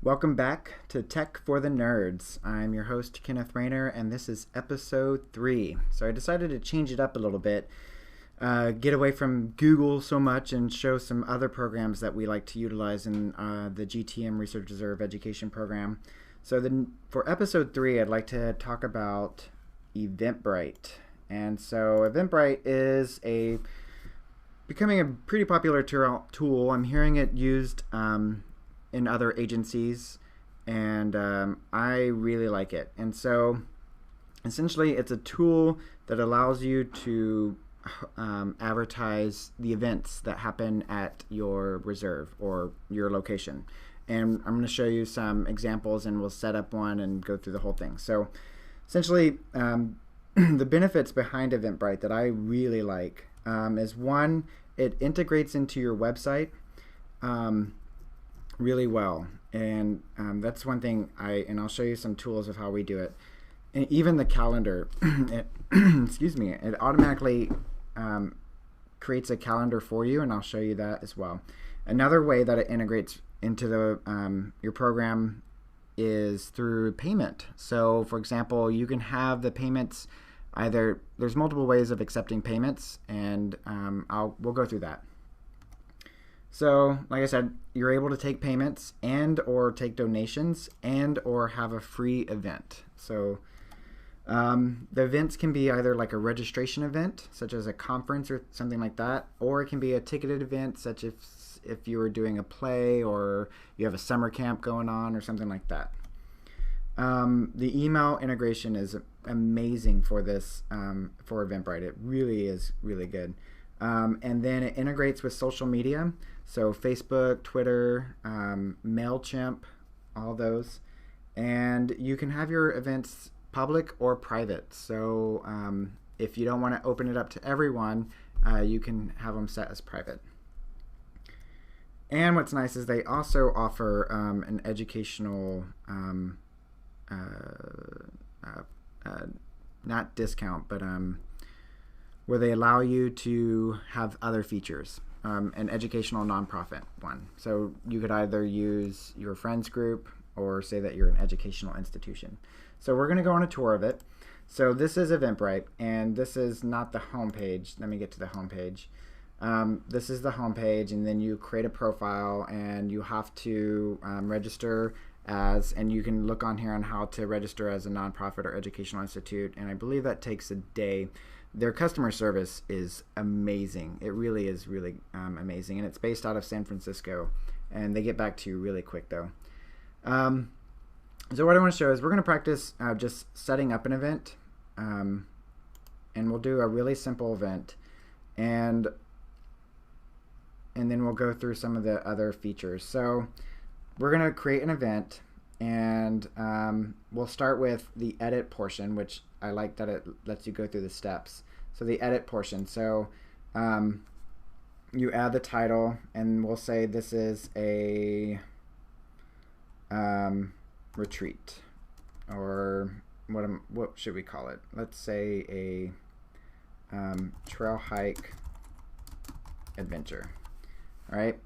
Welcome back to Tech for the Nerds. I'm your host, Kenneth Rayner, and this is episode 3. So I decided to change it up a little bit, get away from Google so much and show some other programs that we like to utilize in the GTM Research Reserve Education Program. So for episode 3, I'd like to talk about Eventbrite. And so Eventbrite is becoming a pretty popular tool. I'm hearing it used in other agencies, and I really like it. And so essentially it's a tool that allows you to advertise the events that happen at your reserve or your location. And I'm going to show you some examples, and we'll set up one and go through the whole thing. So essentially the benefits behind Eventbrite that I really like is, one, it integrates into your website really well, and that's one thing I'll show you some tools of how we do it. And even the calendar, excuse me, it automatically creates a calendar for you, and I'll show you that as well. Another way that it integrates into your program is through payment. So for example, you can have the payments there's multiple ways of accepting payments, and we'll go through that. So, like I said, you're able to take payments and or take donations and or have a free event. So the events can be either like a registration event, such as a conference or something like that, or it can be a ticketed event, such as if you were doing a play or you have a summer camp going on or something like that. The email integration is amazing for this, for Eventbrite. It really is really good. And then it integrates with social media, so Facebook, Twitter, MailChimp, all those. And you can have your events public or private. So if you don't want to open it up to everyone, you can have them set as private. And what's nice is they also offer an educational not discount, but where they allow you to have other features, an educational nonprofit one. So you could either use your friends group or say that you're an educational institution. So we're going to go on a tour of it. So this is Eventbrite, and this is not the home page. Let me get to the home page. This is the home page, and then you create a profile, and you have to register and you can look on here on how to register as a nonprofit or educational institute, and I believe that takes a day. Their customer service is amazing. It really is really amazing, and it's based out of San Francisco, and they get back to you really quick though. So what I want to show is we're going to practice just setting up an event, and we'll do a really simple event, and then we'll go through some of the other features. So we're going to create an event, and we'll start with the edit portion, which I like that it lets you go through the steps. So the edit portion. So you add the title, and we'll say this is a retreat, or what should we call it? Let's say a trail hike adventure. All right.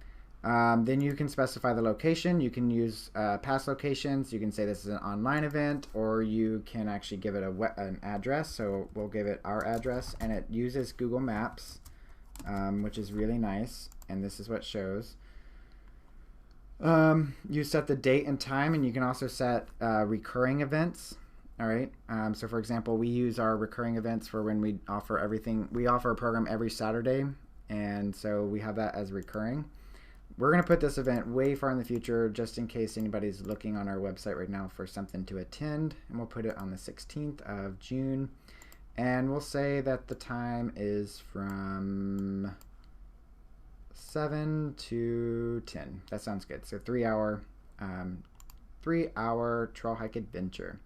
Then you can specify the location. You can use past locations. You can say this is an online event, or you can actually give it an address. So we'll give it our address, and it uses Google Maps, which is really nice, and this is what shows. You set the date and time, and you can also set recurring events. All right. So for example, we use our recurring events for when we offer everything. We offer a program every Saturday, and so we have that as recurring. We're going to put this event way far in the future, just in case anybody's looking on our website right now for something to attend, and we'll put it on the 16th of June, and we'll say that the time is from 7 to 10. That sounds good. So 3-hour trail hike adventure.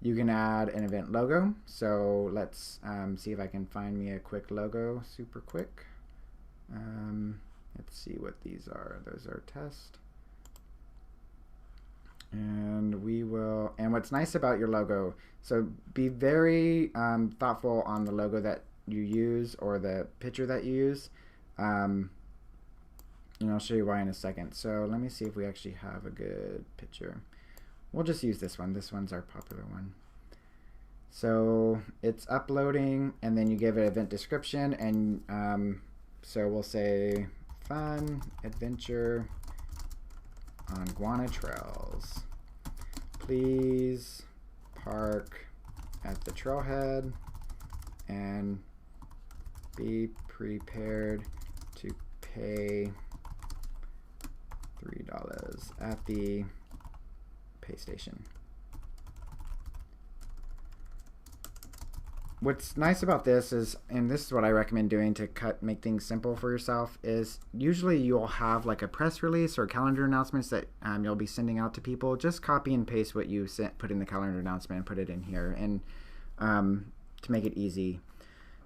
You can add an event logo. So let's see if I can find me a quick logo super quick. Let's see what these are. Those are test. And what's nice about your logo, so be very thoughtful on the logo that you use or the picture that you use. And I'll show you why in a second. So let me see if we actually have a good picture. We'll just use this one. This one's our popular one. So it's uploading, and then you give it an event description, and so we'll say fun adventure on Guana Trails. Please park at the trailhead and be prepared to pay $3 at the pay station. What's nice about this is, and this is what I recommend doing to make things simple for yourself, is usually you'll have like a press release or calendar announcements that you'll be sending out to people. Just copy and paste what you put in the calendar announcement and put it in here, and to make it easy.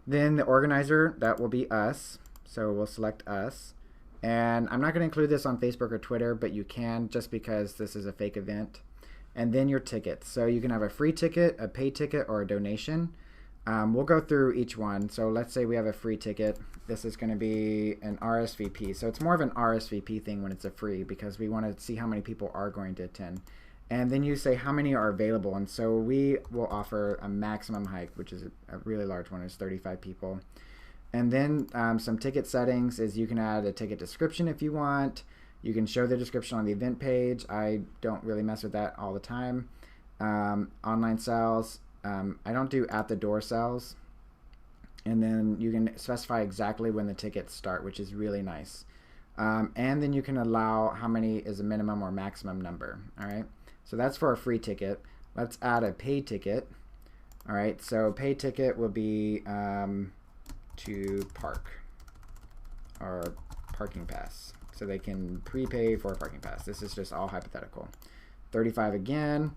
Then the organizer, that will be us. So we'll select us. And I'm not going to include this on Facebook or Twitter, but you can, just because this is a fake event. And then your tickets. So you can have a free ticket, a paid ticket, or a donation. We'll go through each one. So let's say we have a free ticket. This is going to be an RSVP. So it's more of an RSVP thing when it's a free, because we want to see how many people are going to attend. And then you say how many are available. And so we will offer a maximum height, which is a really large one, is 35 people. And then some ticket settings is you can add a ticket description if you want. You can show the description on the event page. I don't really mess with that all the time. Online sales. I don't do at the door sales. And then you can specify exactly when the tickets start, which is really nice. And then you can allow how many is a minimum or maximum number. All right. So that's for a free ticket. Let's add a paid ticket. All right. So paid ticket will be to park, or parking pass. So they can prepay for a parking pass. This is just all hypothetical. 35 again.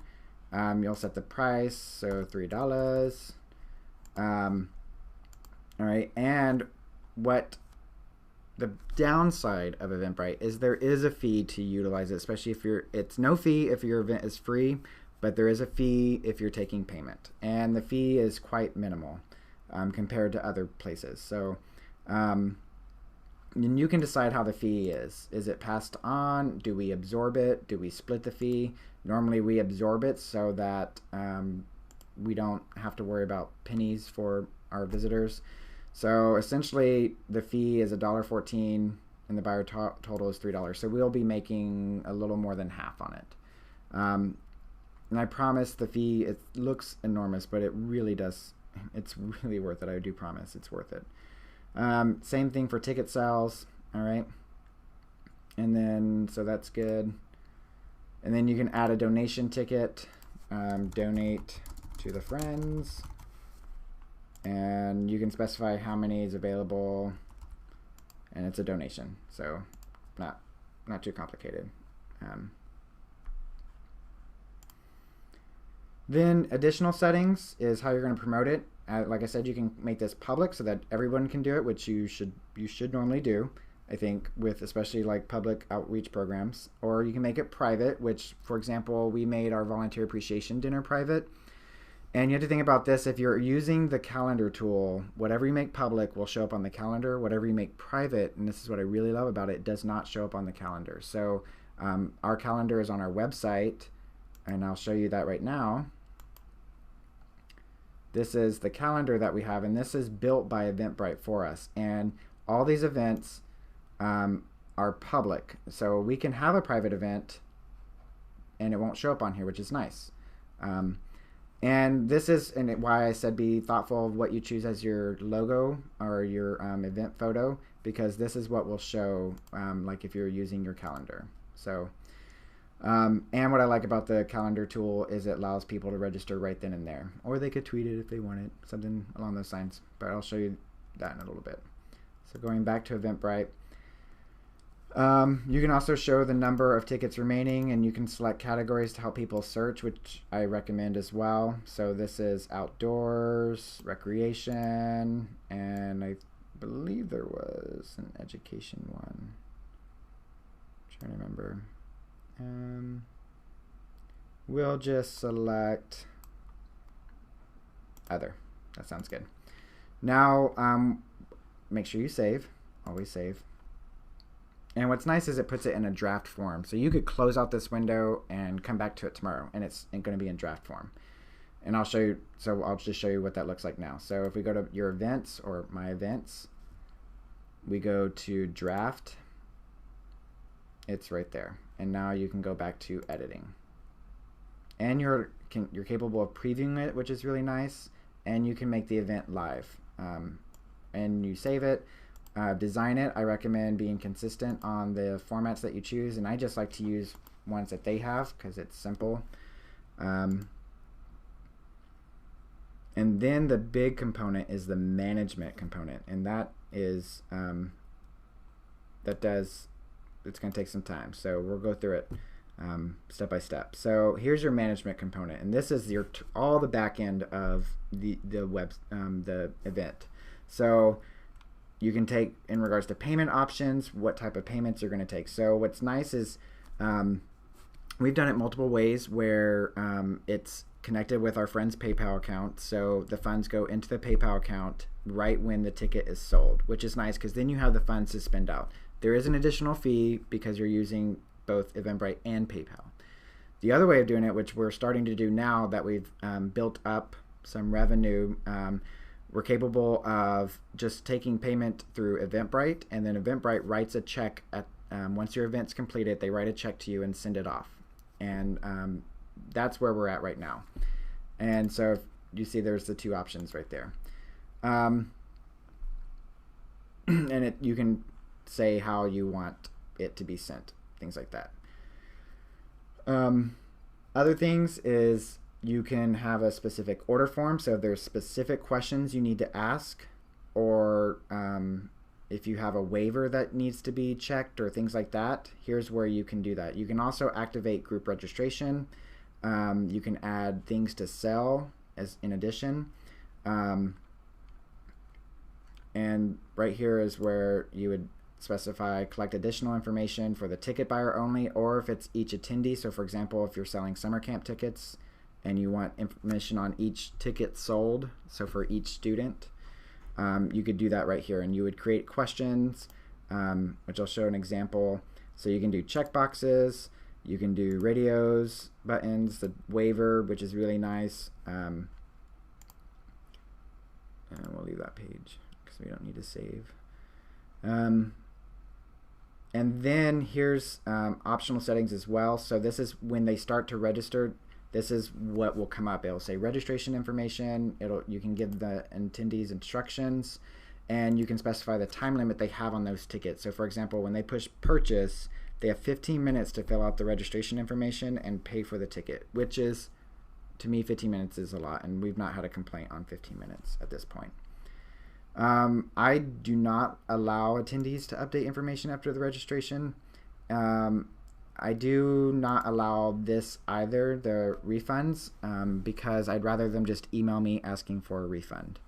You'll set the price, so $3. All right, and what the downside of Eventbrite is, there is a fee to utilize it, especially if it's no fee if your event is free, but there is a fee if you're taking payment, and the fee is quite minimal compared to other places. So and you can decide how the fee is. Is it passed on? Do we absorb it? Do we split the fee? Normally we absorb it so that we don't have to worry about pennies for our visitors. So essentially the fee is $1.14 and the buyer total is $3. So we'll be making a little more than half on it. And I promise the fee, it looks enormous, but it really does. It's really worth it. I do promise it's worth it. Same thing for ticket sales. All right. And then, so that's good. And then you can add a donation ticket, donate to the friends, and you can specify how many is available, and it's a donation. So not too complicated. Then additional settings is how you're going to promote it. Like I said, you can make this public so that everyone can do it, which you should normally do, I think, with especially like public outreach programs. Or you can make it private, which, for example, we made our volunteer appreciation dinner private. And you have to think about this: if you're using the calendar tool, whatever you make public will show up on the calendar. Whatever you make private, and this is what I really love about it, does not show up on the calendar. So our calendar is on our website, and I'll show you that right now. This is the calendar that we have, and this is built by Eventbrite for us. And all these events are public. So we can have a private event, and it won't show up on here, which is nice. And this is why I said be thoughtful of what you choose as your logo or your event photo, because this is what will show like if you're using your calendar. So and what I like about the calendar tool is it allows people to register right then and there, or they could tweet it if they want it, something along those lines, but I'll show you that in a little bit. So going back to Eventbrite, you can also show the number of tickets remaining, and you can select categories to help people search, which I recommend as well. So this is outdoors, recreation, and I believe there was an education one. I'm trying to remember. We'll just select other. That sounds good. Now make sure you save. Always save. And what's nice is it puts it in a draft form. So you could close out this window and come back to it tomorrow, and it's going to be in draft form. And I'll show you, so I'll just show you what that looks like now. So if we go to your events or my events, we go to draft, it's right there. And now you can go back to editing. And you're capable of previewing it, which is really nice. And you can make the event live. And you save it. Design it. I recommend being consistent on the formats that you choose, and I just like to use ones that they have because it's simple. And then the big component is the management component, and that is it's going to take some time, so we'll go through it step by step. So here's your management component, and this is all the back end of the event. So you can take, in regards to payment options, what type of payments you're going to take. So what's nice is we've done it multiple ways where it's connected with our friend's PayPal account. So the funds go into the PayPal account right when the ticket is sold, which is nice because then you have the funds to spend out. There is an additional fee because you're using both Eventbrite and PayPal. The other way of doing it, which we're starting to do now that we've built up some revenue, we're capable of just taking payment through Eventbrite, and then Eventbrite writes a check at once your event's completed. They write a check to you and send it off, and that's where we're at right now. And so if you see, there's the two options right there, and you can say how you want it to be sent, things like that. Other things is you can have a specific order form, so if there's specific questions you need to ask, or if you have a waiver that needs to be checked or things like that, here's where you can do that. You can also activate group registration. You can add things to sell as in addition. And right here is where you would specify collect additional information for the ticket buyer only, or if it's each attendee. So for example, if you're selling summer camp tickets, and you want information on each ticket sold, so for each student, you could do that right here, and you would create questions, which I'll show an example. So you can do checkboxes, you can do radios, buttons, the waiver, which is really nice, and we'll leave that page because we don't need to save. And then here's optional settings as well. So this is when they start to register. This is what will come up. It'll say registration information. You can give the attendees instructions, and you can specify the time limit they have on those tickets. So for example, when they push purchase, they have 15 minutes to fill out the registration information and pay for the ticket, which is, to me, 15 minutes is a lot, and we've not had a complaint on 15 minutes at this point. I do not allow attendees to update information after the registration. I do not allow this either, the refunds, because I'd rather them just email me asking for a refund.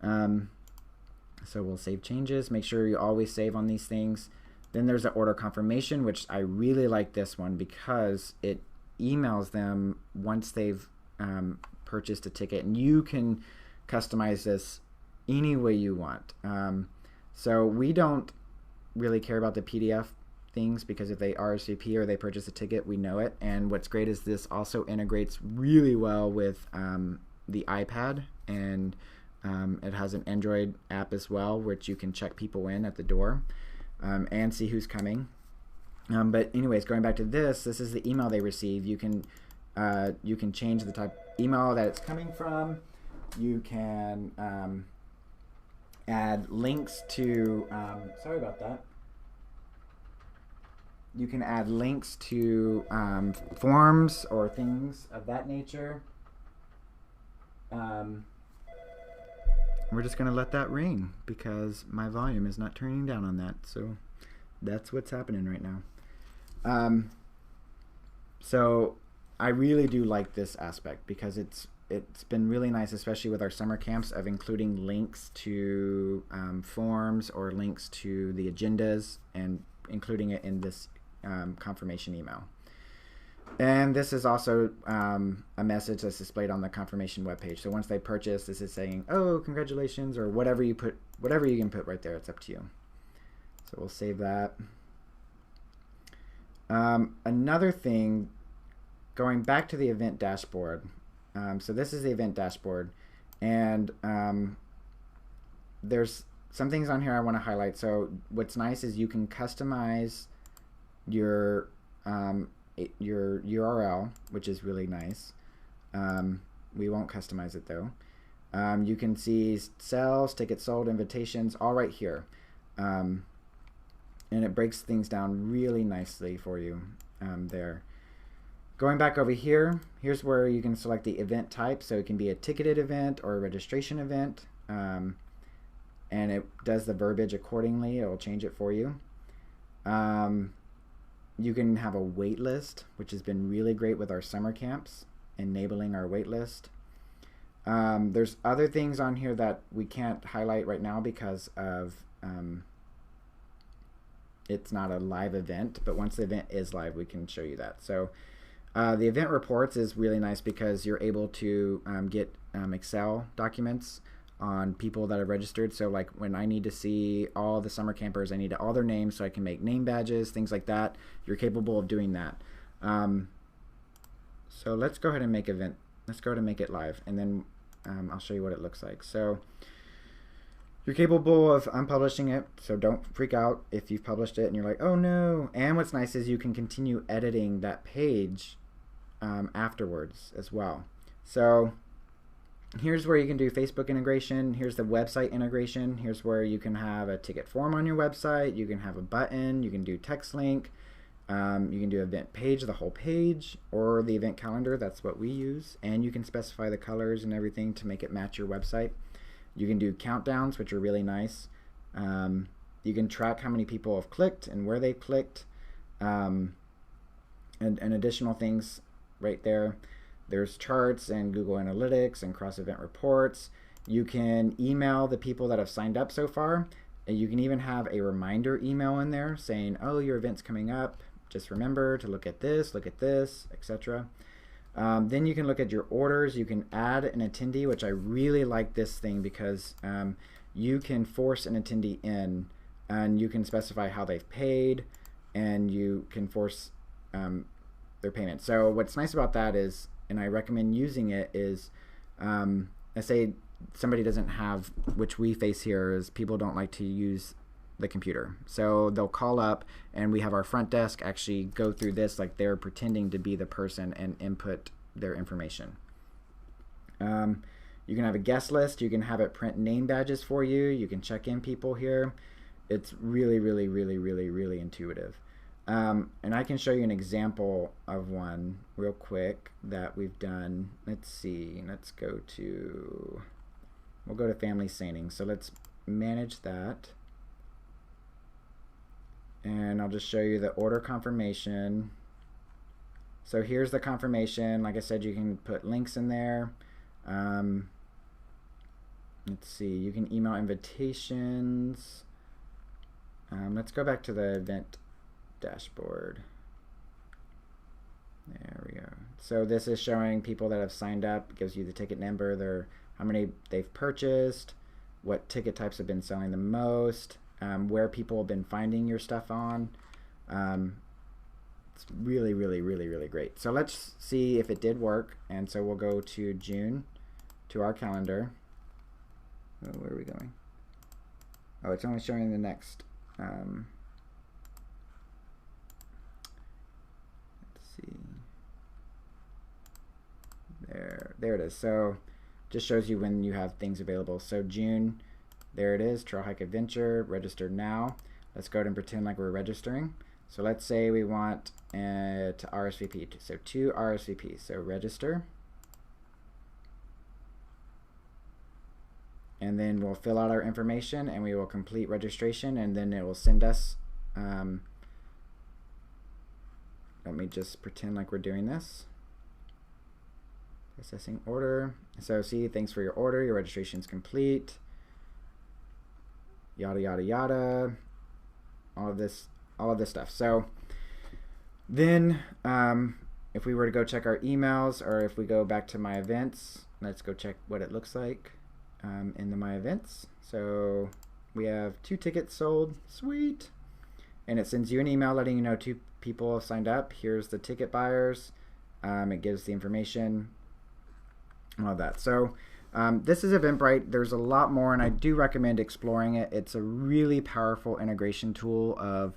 So we'll save changes. Make sure you always save on these things. Then there's the order confirmation, which I really like this one because it emails them once they've purchased a ticket, and you can customize this any way you want. So we don't really care about the PDF things because if they RSVP or they purchase a ticket, we know it. And what's great is this also integrates really well with the iPad, and it has an Android app as well, which you can check people in at the door and see who's coming. But anyways, going back to this is the email they receive. You can change the type of email that it's coming from. You can add links to sorry about that. You can add links to forms or things of that nature. We're just going to let that ring because my volume is not turning down on that. So that's what's happening right now. So I really do like this aspect because it's been really nice, especially with our summer camps, of including links to forms or links to the agendas and including it in this confirmation email. And this is also a message that's displayed on the confirmation webpage. So once they purchase, this is saying, "Oh, congratulations," or whatever you can put right there. It's up to you. So we'll save that. Another thing, going back to the event dashboard. So this is the event dashboard, and there's some things on here I want to highlight. So what's nice is you can customize your URL, which is really nice. We won't customize it though. You can see sales, tickets sold, invitations, all right here. And it breaks things down really nicely for you there. Going back over here, here's where you can select the event type. So it can be a ticketed event or a registration event. And it does the verbiage accordingly. It will change it for you. You can have a wait list, which has been really great with our summer camps, enabling our wait list. There's other things on here that we can't highlight right now because of it's not a live event, but once the event is live, we can show you that. So the event reports is really nice because you're able to get Excel documents on people that are registered. So like when I need to see all the summer campers, I need all their names so I can make name badges, things like that. You're capable of doing that. So let's go ahead and make event. Let's go ahead and make it live, and then I'll show you what it looks like. So you're capable of unpublishing it, so don't freak out if you've published it and you're like, oh no. And what's nice is you can continue editing that page afterwards as well. So here's where you can do Facebook integration. Here's the website integration. Here's where you can have a ticket form on your website. You can have a button. You can do text link. You can do event page, the whole page, or the event calendar. That's what we use. And you can specify the colors and everything to make it match your website. You can do countdowns, which are really nice. You can track how many people have clicked and where they clicked, and additional things right there. There's charts and Google Analytics and cross-event reports. You can email the people that have signed up so far. And you can even have a reminder email in there saying, oh, your event's coming up. Just remember to look at this, etc. Then you can look at your orders. You can add an attendee, which I really like this thing because you can force an attendee in, and you can specify how they've paid, and you can force their payment. So what's nice about that is, and I recommend using it, is let's say somebody doesn't have, which we face here is people don't like to use the computer. So they'll call up and we have our front desk actually go through this like they're pretending to be the person and input their information. You can have a guest list. You can have it print name badges for you. You can check in people here. It's really, really, really, really, really intuitive. And I can show you an example of one real quick that we've done. Let's see. Let's go to, we'll go to family seining. So let's manage that. And I'll just show you the order confirmation. So here's the confirmation. Like I said, you can put links in there. Let's see, you can email invitations. Let's go back to the event dashboard. There we go. So this is showing people that have signed up. It gives you the ticket number, their how many they've purchased, what ticket types have been selling the most, where people have been finding your stuff on. It's really, really, really, really great. So let's see if it did work. And so we'll go to June, to our calendar. Oh, where are we going? Oh, it's only showing the next. Let's see. There it is. So just shows you when you have things available. So June, there it is, Trail Hike Adventure, register now. Let's go ahead and pretend like we're registering. So let's say we want to RSVP. So to RSVP. So register. And then we'll fill out our information and we will complete registration, and then it will send us, let me just pretend like we're doing this. Processing order. So see, thanks for your order, your registration is complete. Yada, yada, yada. All of this stuff. So then if we were to go check our emails, or if we go back to my events, let's go check what it looks like. In the my events. So we have 2 tickets sold, sweet. and it sends you an email letting you know 2 people have signed up. Here's the ticket buyers. It gives the information, all of that. So this is Eventbrite. There's a lot more, and I do recommend exploring it. It's a really powerful integration tool of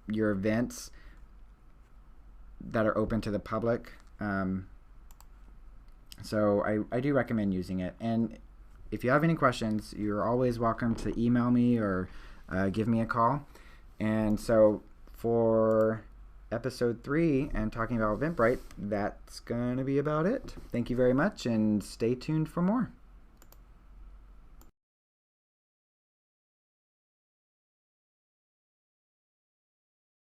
your events that are open to the public. So I do recommend using it. And if you have any questions, you're always welcome to email me or give me a call. And so for episode 3 and talking about Eventbrite, that's going to be about it. Thank you very much, and stay tuned for more.